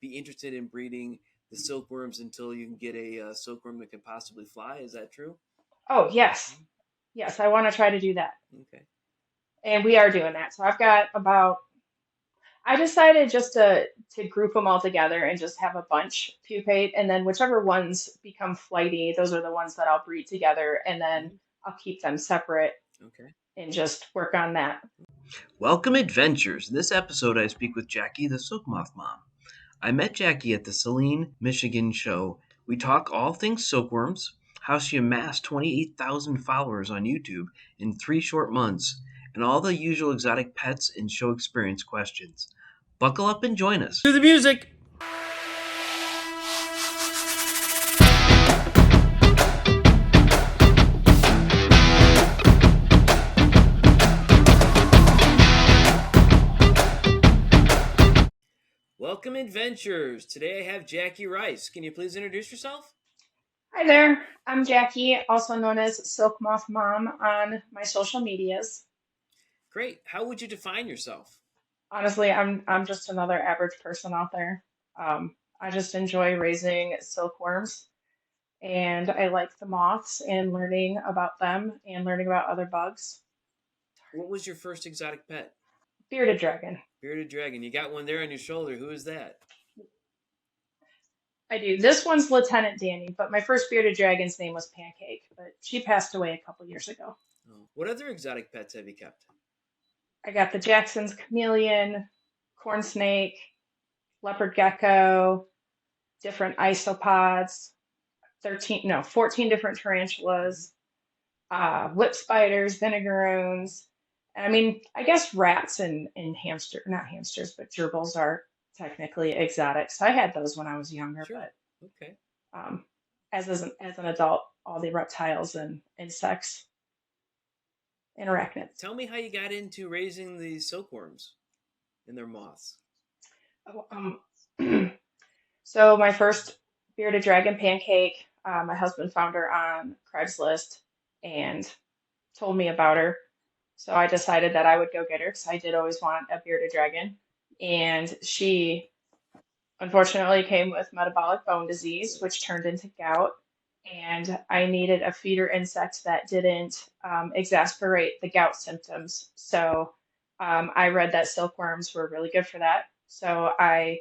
be interested in breeding the silkworms until you can get a silkworm that can possibly fly. Is that true? Oh, yes. Yes, I want to try to do that. Okay. And we are doing that. So I've got about, I decided just to group them all together and just have a bunch pupate, and then whichever ones become flighty, those are the ones that I'll breed together, and then Mhm. I'll keep them separate Okay. and just work on that. Welcome, adventures. In this episode, I speak with Jackie, the Silk Moth Mom. I met Jackie at the Saline, Michigan show. We talk all things silkworms, how she amassed 28,000 followers on YouTube in 3 short months, and all the usual exotic pets and show experience questions. Buckle up and join us. Do the music! Welcome, adventurers. Today I have Jackie Rice. Can you please introduce yourself? Hi there, I'm Jackie, also known as Silk Moth Mom on my social medias. Great. How would you define yourself? Honestly, I'm just another average person out there. I just enjoy raising silkworms, and I like the moths and learning about them and learning about other bugs. What was your first exotic pet? Bearded dragon. Bearded dragon. You got one there on your shoulder. Who is that? I do. This one's Lieutenant Danny, but my first bearded dragon's name was Pancake, but she passed away a couple years ago. Oh. What other exotic pets have you kept? I got the Jackson's chameleon, corn snake, leopard gecko, different isopods, 13, no, 14 different tarantulas, whip spiders, vinegaroons. And I mean, I guess rats and hamster, not hamsters, but gerbils are technically exotic. So I had those when I was younger, Sure. but Okay. um, as an adult, all the reptiles and insects and arachnids. Tell me how you got into raising the silkworms and their moths. Oh, so my first bearded dragon Pancake, my husband found her on Craigslist and told me about her. So I decided that I would go get her because I did always want a bearded dragon. And she unfortunately came with metabolic bone disease, which turned into gout. And I needed a feeder insect that didn't exasperate the gout symptoms. So I read that silkworms were really good for that. So I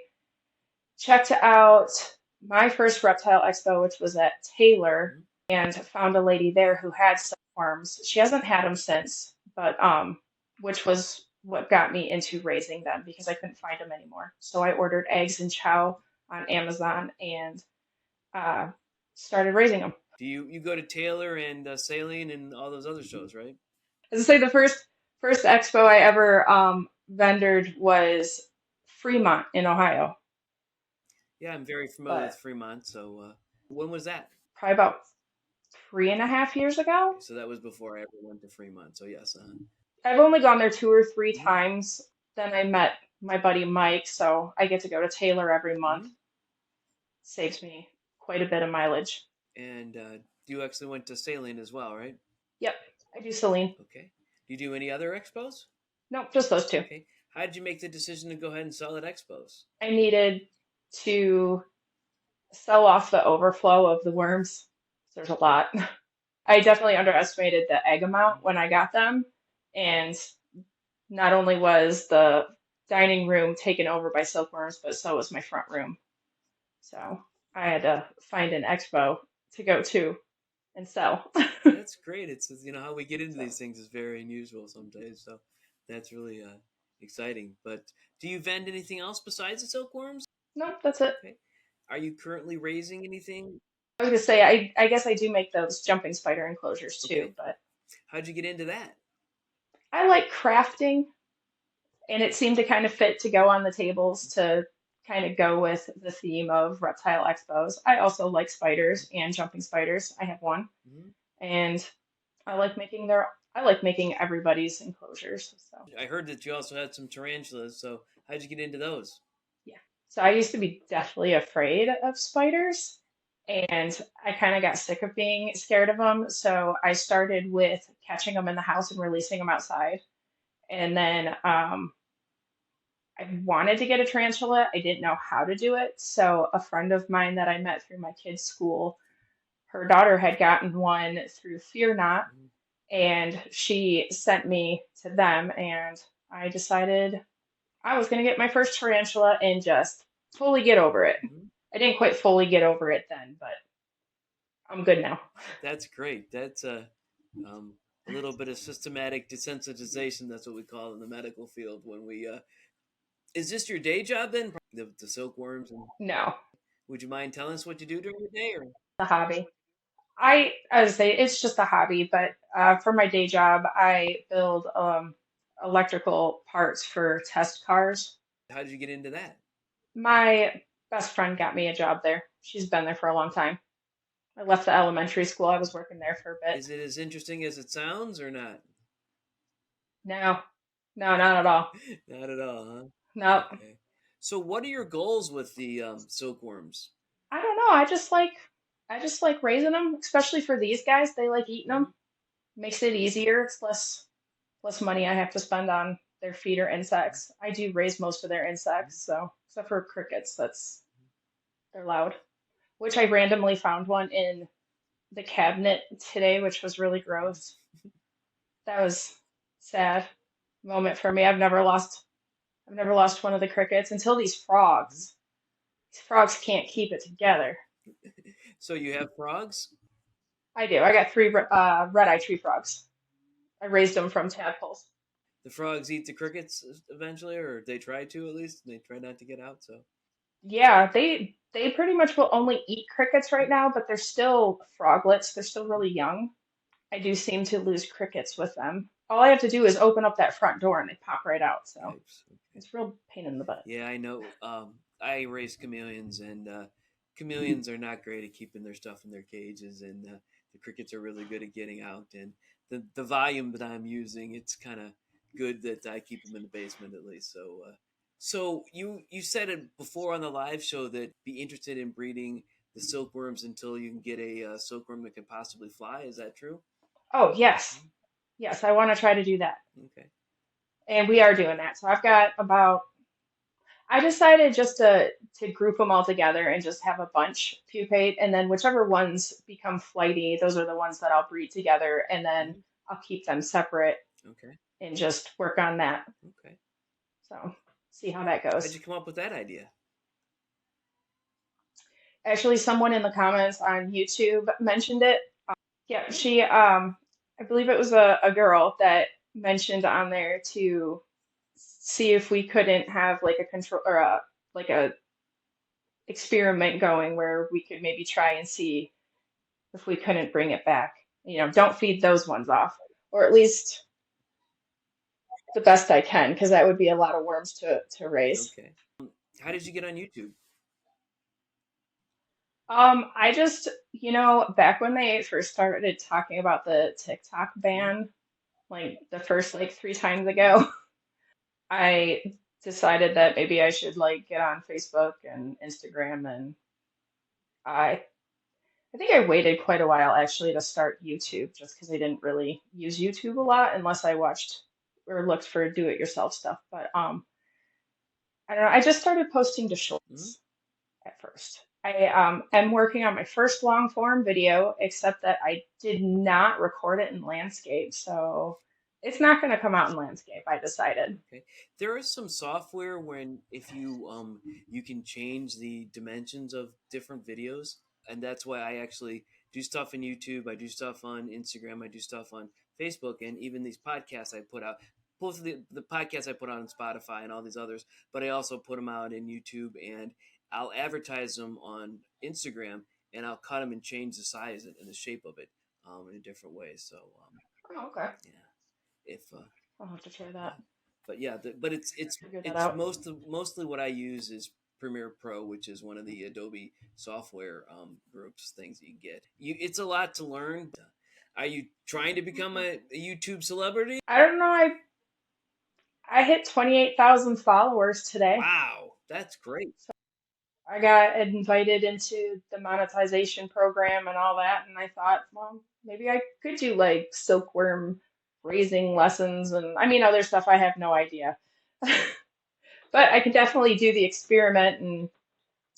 checked out my first reptile expo, which was at Taylor, Mhm. and found a lady there who had silkworms. She hasn't had them since, but which was what got me into raising them because I couldn't find them anymore. So I ordered eggs and chow on Amazon and uh, started raising them. Do you go to Taylor and Saline and all those other shows, right? As I say, the first expo I ever vendored was Fremont in Ohio, Yeah, I'm very familiar with but Fremont. So when was that? probably about 3.5 years ago. Okay, so that was before I ever went to Fremont. So yes. I've only gone there two or three Mhm. times. Then I met my buddy Mike, so I get to go to Taylor every month. Mhm. Saves me quite a bit of mileage. And you actually went to Saline as well, right? Yep, I do Celine. Okay. Do you do any other expos? Nope, just those two. Okay. How did you make the decision to go ahead and sell at expos? I needed to sell off the overflow of the worms. There's a lot. I definitely underestimated the egg amount when I got them, and not only was the dining room taken over by silkworms, but so was my front room. So I had to find an expo to go to and sell. That's great. It's how we get into So these things is very unusual sometimes. So that's really exciting. But do you vend anything else besides the silkworms? no, that's it. Okay. Are you currently raising anything? I was gonna say I guess I do make those jumping spider enclosures too, Okay. but How'd you get into that? I like crafting, and it seemed to kind of fit to go on the tables to kind of go with the theme of reptile expos. I also like spiders and jumping spiders. I have one, Mhm. and I like making everybody's enclosures. So I heard that you also had some tarantulas. So how'd you get into those? yeah. So I used to be deathly afraid of spiders, and I kind of got sick of being scared of them. So I started with catching them in the house and releasing them outside. And then I wanted to get a tarantula. I didn't know how to do it. So a friend of mine that I met through my kid's school, her daughter had gotten one through Fear Not, Mhm. and she sent me to them, and I decided I was going to get my first tarantula and just fully get over it. Mhm. I didn't quite fully get over it then, but I'm good now. That's great. That's um, a little bit of systematic desensitization. That's what we call it in the medical field. When we is this your day job then? The silkworms. And No, would you mind telling us what you do during the day? Or the hobby. I would say it's just a hobby, but for my day job, I build electrical parts for test cars. how did you get into that? My best friend got me a job there. She's been there for a long time. I left the elementary school. I was working there for a bit. Is it as interesting as it sounds or not? No, no, not at all. Not at all, huh? No, Okay. So, what are your goals with the silkworms? I don't know. I just like raising them, especially for these guys. They like eating Mhm. them. Makes it easier. It's less money I have to spend on their feed or insects. I do raise most of their insects, so except for crickets, that's they're loud. Which I randomly found one in the cabinet today, which was really gross. That was sad moment for me. I've never lost one of the crickets until these frogs. These frogs can't keep it together. So, you have frogs? I do. I got three red-eye tree frogs. I raised them from tadpoles. The frogs eat the crickets eventually, or they try to at least. They try not to get out. So, Yeah, they pretty much will only eat crickets right now, but they're still froglets. They're still really young. I do seem to lose crickets with them. All I have to do is open up that front door and they pop right out. So yikes. Okay. it's a real pain in the butt. Yeah, I know. I raise chameleons, and chameleons are not great at keeping their stuff in their cages, and the crickets are really good at getting out. And the volume that I'm using, it's kind of good that I keep them in the basement at least. So, so you said it before on the live show that be interested in breeding the silkworms until you can get a silkworm that can possibly fly. Is that true? Oh, yes. Yes, I want to try to do that. Okay. And we are doing that. So I've got about I decided just to group them all together and just have a bunch pupate, and then whichever ones become flighty, those are the ones that I'll breed together, and then Mhm. I'll keep them separate Okay. and just work on that. Okay. So see how that How'd goes. you come up with that idea? Actually, someone in the comments on YouTube mentioned it. Yeah, she I believe it was a girl that mentioned on there to see if we couldn't have like a control or a like a experiment going where we could maybe try and see if we couldn't bring it back. You know, don't feed those ones off, or at least the best I can, because that would be a lot of worms to raise. Okay. How did you get on YouTube? I just, back when they first started talking about the TikTok Mhm. ban, like the first like 3 times Mhm. ago, I decided that maybe I should like get on Facebook and Instagram, and I I think I waited quite a while actually to start YouTube just because I didn't really use YouTube a lot unless I watched or looked for do-it-yourself stuff. But I don't know. I just started posting to Mhm. shorts at first. I am working on my first long form video, except that I did not record it in landscape, so it's not going to come out in landscape. I decided. Okay. There is some software when if you you can change the dimensions of different videos, and that's why I actually do stuff on YouTube. I do stuff on Instagram. I do stuff on Facebook, and even these podcasts I put out. Both of the podcasts I put out on Spotify and all these others, but I also put them out in YouTube, and I'll advertise them on Instagram, and I'll cut them and change the size and the shape of it in a different way. So Oh, okay. yeah, if I'll have to try yeah, that. but yeah, but Figure that it's out. mostly what I use is Premiere Pro, which is one of the Adobe software groups things you get. It's a lot to learn. Are you trying to become a YouTube celebrity? I don't know. I hit 28,000 followers today. Wow, that's great. I got invited into the monetization program and all that, and I thought, well, maybe I could do like silkworm raising lessons and I mean other stuff I have no idea. But I can definitely do the experiment and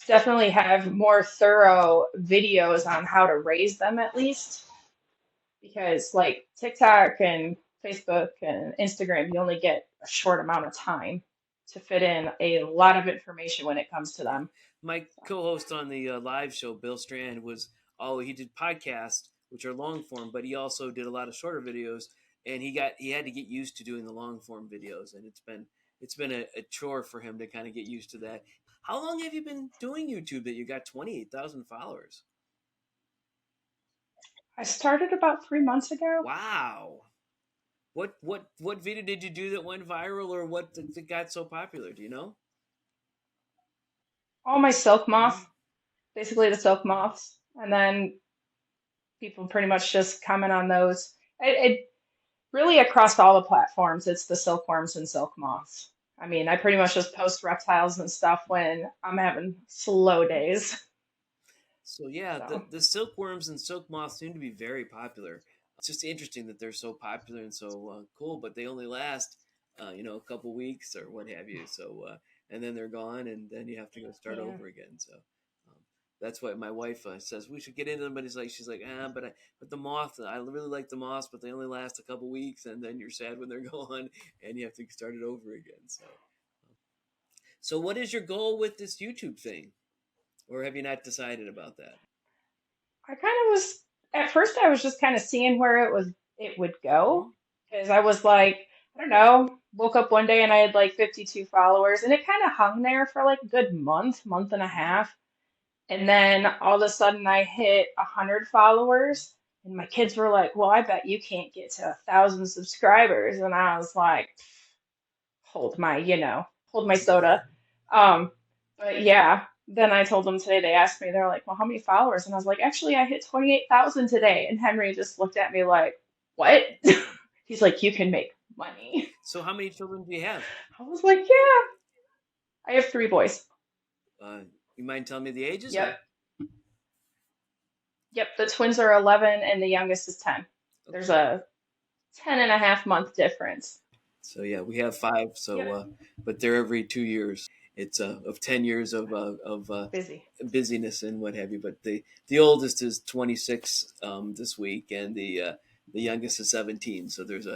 definitely have more thorough videos on how to raise them at least. Because like TikTok and Facebook and Instagram, you only get a short amount of time to fit in a lot of information when it comes to Yeah. them. My So, co-host on the live show, Bill Strand, was he did podcasts, which are long form, but he also did a lot of shorter videos, and he had to get used to doing the long form videos, and it's been a chore for him to kind of get used to that. How long have you been doing YouTube that you got 28,000 followers? I started about 3 months ago. Wow. What video did you do that went viral, or that got so popular? Do you know? All my silk Hmm. moth, basically the silk moths, and then people pretty much just comment on those. It really across all the platforms, it's the silkworms and silk moths. I mean, I pretty much just post reptiles and stuff when I'm having slow days. So yeah, the So, the silkworms and silk moths seem to be very popular. It's just interesting that they're so popular and so cool, but they only last, a couple weeks or what have you. So and then they're gone, and then you have to go start yeah. over again. So that's why my wife says we should get into them, but she's like, but the moth, I really like the moths, but they only last a couple weeks, and then you're sad when they're gone, and you have to start it over again. So what is your goal with this YouTube thing, or have you not decided about that? I kind of was at first I was just kind of seeing where it would go Hmm. because I was like, I don't know, woke up one day and I had like 52 followers and it kind of hung there for like a good month and a half. And then all of a sudden I hit 100 followers and my kids were like, "Well, I bet you can't get to 1,000 subscribers." And I was like, hold my, hold my soda. Um, but yeah, then I told them today, they asked me, they're like, well, how many followers? And I was like, actually, I hit 28,000 today. And Henry just looked at me like, what? He's like, you can make money. So how many children do you have? I was like, yeah, I have three boys. Uh, you mind telling me the ages, or Yep. Yep. The twins are 11 and the youngest is 10. There's okay? a 10.5 month difference. So yeah, we have five. Yep. But they're every 2 years. It's of 10 years of Busy. busyness and what have you. But the oldest is 26 this week, and the youngest is 17. So there's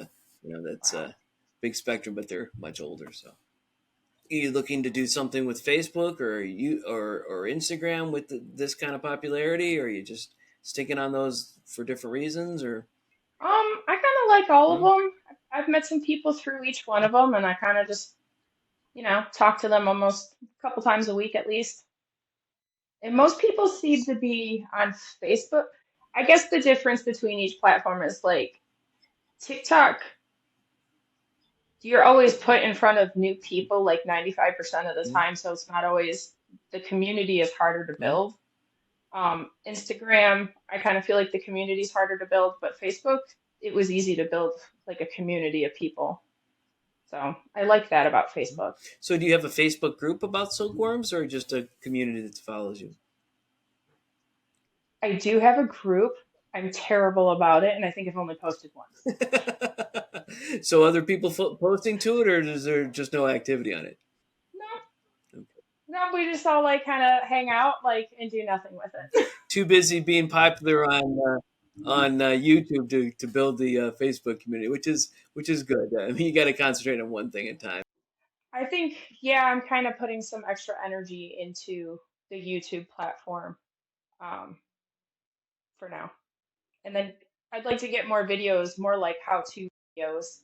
that's Wow. a big spectrum, but they're much older. So are you looking to do something with Facebook or Instagram with this kind of popularity, or are you just sticking on those for different reasons, or I kind of like all of hmm? them. I've met some people through each one of them, and I kind of just talk to them almost a couple times a week at least. And most people seem to be on Facebook. I guess the difference between each platform is like TikTok, you're always put in front of new people like 95% of the Hmm? time, so it's not always the community is harder to Hmm? build. Instagram, I kind of feel like the community is harder to build, but Facebook, it was easy to build like a community of people. So I like that about Facebook. So, do you have a Facebook group about silkworms, or just a community that follows you? I do have a group. I'm terrible about it, and I think I've only posted once. So, other people posting to it, or is there just no activity on it? No, no, we just all like kind of hang out, like, and do nothing with it. Too busy being popular on YouTube to build the Facebook community, which is good. I mean, you got to concentrate on one thing at a time. I think, yeah, I'm kind of putting some extra energy into the YouTube platform um, for now. And then I'd like to get more videos, more like how-to videos,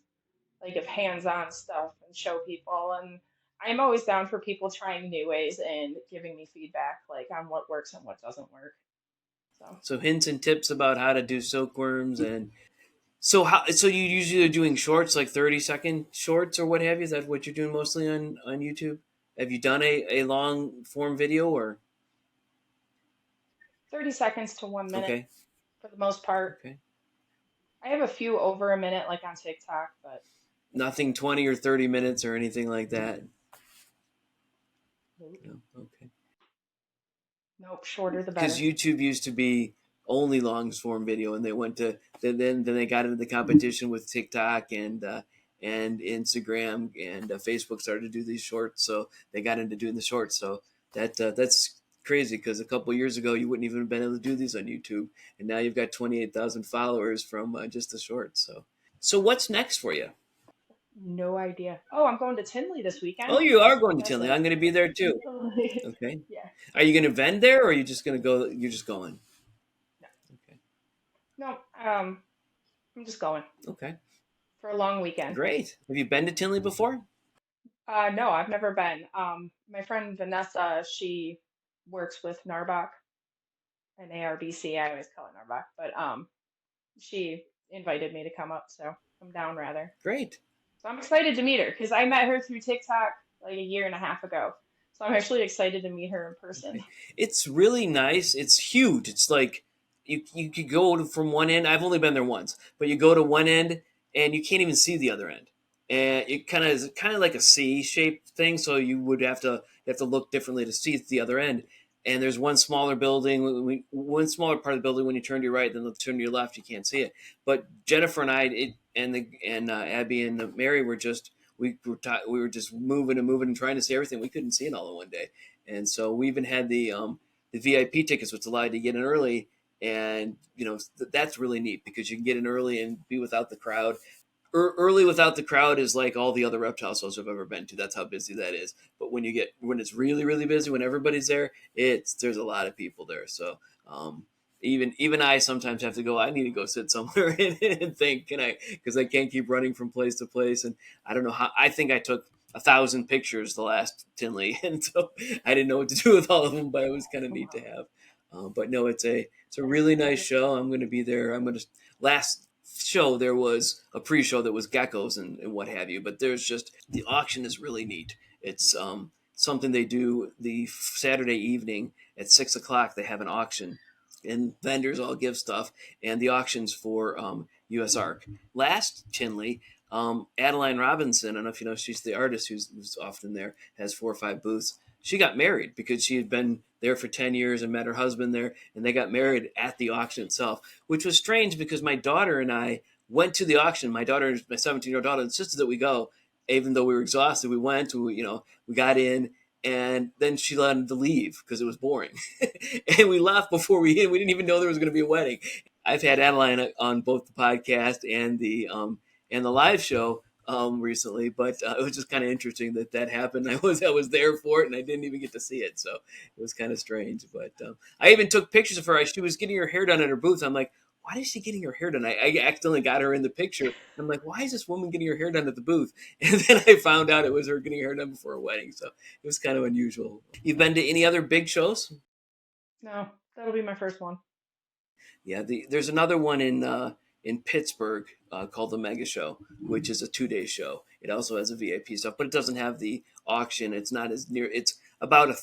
like of hands-on stuff and show people. And I'm always down for people trying new ways and giving me feedback, like on what works and what doesn't work. So So, hints and tips about how to do silkworms, and so you usually are doing shorts, like 30-second shorts or what have you. Is that what you're doing mostly on YouTube? Have you done a long form video, or 30 seconds to 1 minute okay? for the most part. Okay. I have a few over a minute, like on TikTok, but Nothing 20 or 30 minutes or anything like that. nope, No. Okay. nope, shorter the Because better. YouTube used to be only long form video, and they went to then they got into the competition with TikTok, and Instagram and Facebook started to do these shorts, so they got into doing the shorts. So that's crazy because a couple years ago you wouldn't even have been able to do these on YouTube, and now you've got 28,000 followers from just the shorts. So what's next for you? No idea. Oh, I'm going to Tinley this weekend. Oh, you are going to That's Tinley. it. I'm going to be there too. Okay. Yeah. Are you going to vend there, or are you just going to go? You're just going. Okay. No, I'm just going Okay. for a long weekend. Great. Have you been to Tinley before? No, I've never been. My friend Vanessa, she works with NARBOC and ARBC. I always call it NARBOC, but she invited me to come up, so I'm down rather. Great. So I'm excited to meet her because I met her through TikTok like a year and a half ago. So I'm actually excited to meet her in person. It's really nice. It's huge. It's like you could go from one end. I've only been there once, but you go to one end and you can't even see the other end. And it kind of is kind of like a C-shaped thing, so you have to look differently to see the other end. And there's one smaller building, one smaller part of the building. When you turn to your right, then turn to your left, you can't see it. But Jennifer and Abby and Mary were just we were just moving and moving and trying to see everything. We couldn't see it all in one day, and so we even had the VIP tickets, which allowed you to get in early, and that's really neat because you can get in early and be without the crowd. Early without the crowd is like all the other reptile shows I've ever been to. That's how busy that is. But when it's really really busy, when everybody's there, there's a lot of people there. So even I sometimes have to go. I need to go sit somewhere and think, can I? Because I can't keep running from place to place, and I don't know how. I think I took 1,000 pictures the last Tinley, and so I didn't know what to do with all of them. But it was kind of neat to Wow. have. But no, it's a That's really nice really show. cool. I'm going to be there. I'm going to last show there was a pre-show that was geckos and what have you, but there's just the auction is really neat. It's something they do the Saturday evening at 6 o'clock. They have an auction and vendors all give stuff, and the auctions for USARK. Last Tinley, Adeline Robinson, I don't know if you know, she's the artist who's often there, has 4 or 5 booths. She got married because she had been there for 10 years and met her husband there, and they got married at the auction itself, which was strange because my daughter and I went to the auction. My 17-year-old daughter, insisted that we go, even though we were exhausted. We went, we got in, and then she wanted to leave because it was boring. And we left before we didn't even know there was going to be a wedding. I've had Adeline on both the podcast and the live show recently, but it was just kind of interesting that happened. I was there for it, and I didn't even get to see it, so it was kind of strange. But I even took pictures of her. She was getting her hair done at her booth. I'm like, why is she getting her hair done? I accidentally got her in the picture. I'm like, why is this woman getting her hair done at the booth? And then I found out it was her getting her hair done before a wedding. So it was kind of unusual. You've been to any other big shows? No, that'll be my first one. Yeah, there's another one in Pittsburgh called the Mega Show, which is a 2 day show. It also has a VIP stuff, but it doesn't have the auction. It's not as near. It's about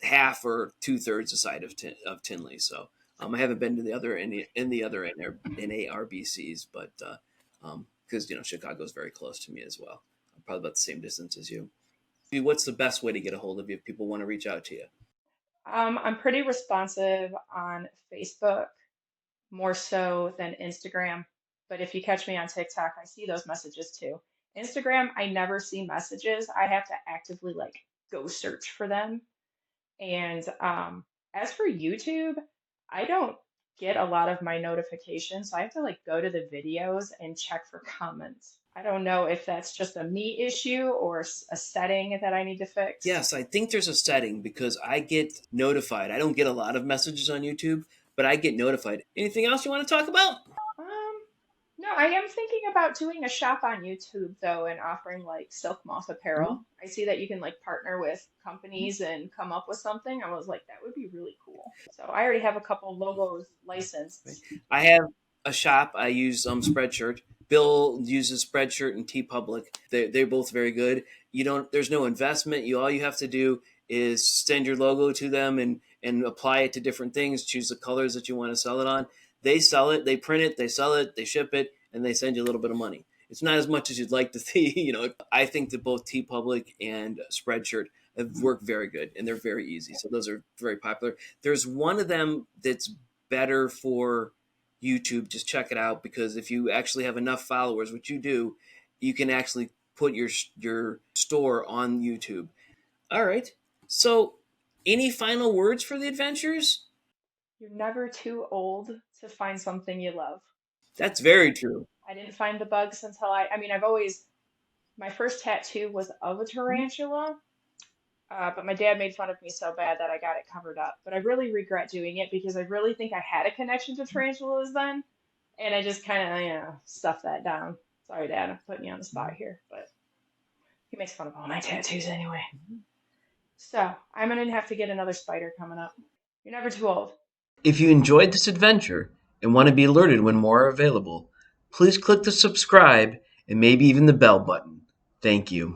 half or 2/3 the side of Tinley. So I haven't been to the other in the other NARBCs, but because Chicago's very close to me as well. I'm probably about the same distance as you. What's the best way to get a hold of you if people want to reach out to you? I'm pretty responsive on Facebook, more so than Instagram. But if you catch me on TikTok, I see those messages too. Instagram, I never see messages. I have to actively like go search for them. And as for YouTube, I don't get a lot of my notifications. So I have to like go to the videos and check for comments. I don't know if that's just a me issue or a setting that I need to fix. Yes, I think there's a setting because I get notified. I don't get a lot of messages on YouTube, but I get notified. Anything else you want to talk about? Um, no, I am thinking about doing a shop on YouTube though and offering like Silk Moth apparel. Mhm. I see that you can like partner with companies and come up with something. I was like, that would be really cool. So I already have a couple logos Right. licensed. I have a shop. I use Spreadshirt. Bill uses Spreadshirt and TeePublic. They're both very good. You don't. There's no investment. All you have to do is send your logo to them and apply it to different things. Choose the colors that you want to sell it on. They sell it. They print it. They sell it. They ship it, and they send you a little bit of money. It's not as much as you'd like to see. I think that both TeePublic and Spreadshirt have worked very good, and they're very easy. So those are very popular. There's one of them that's better for YouTube. Just check it out because if you actually have enough followers, which you do, you can actually put your store on YouTube. All right. So, any final words for the adventures? You're never too old to find something you love. That's very true. I didn't find the bugs until I mean, my first tattoo was of a tarantula, but my dad made fun of me so bad that I got it covered up. But I really regret doing it because I really think I had a connection to tarantulas then, and I just kind of, stuffed that down. Sorry, Dad, I'm putting you on the spot here, but he makes fun of all my tattoos anyway. So I'm gonna have to get another spider coming up. You're never too old. If you enjoyed this adventure and want to be alerted when more are available, please click the subscribe and maybe even the bell button. Thank you.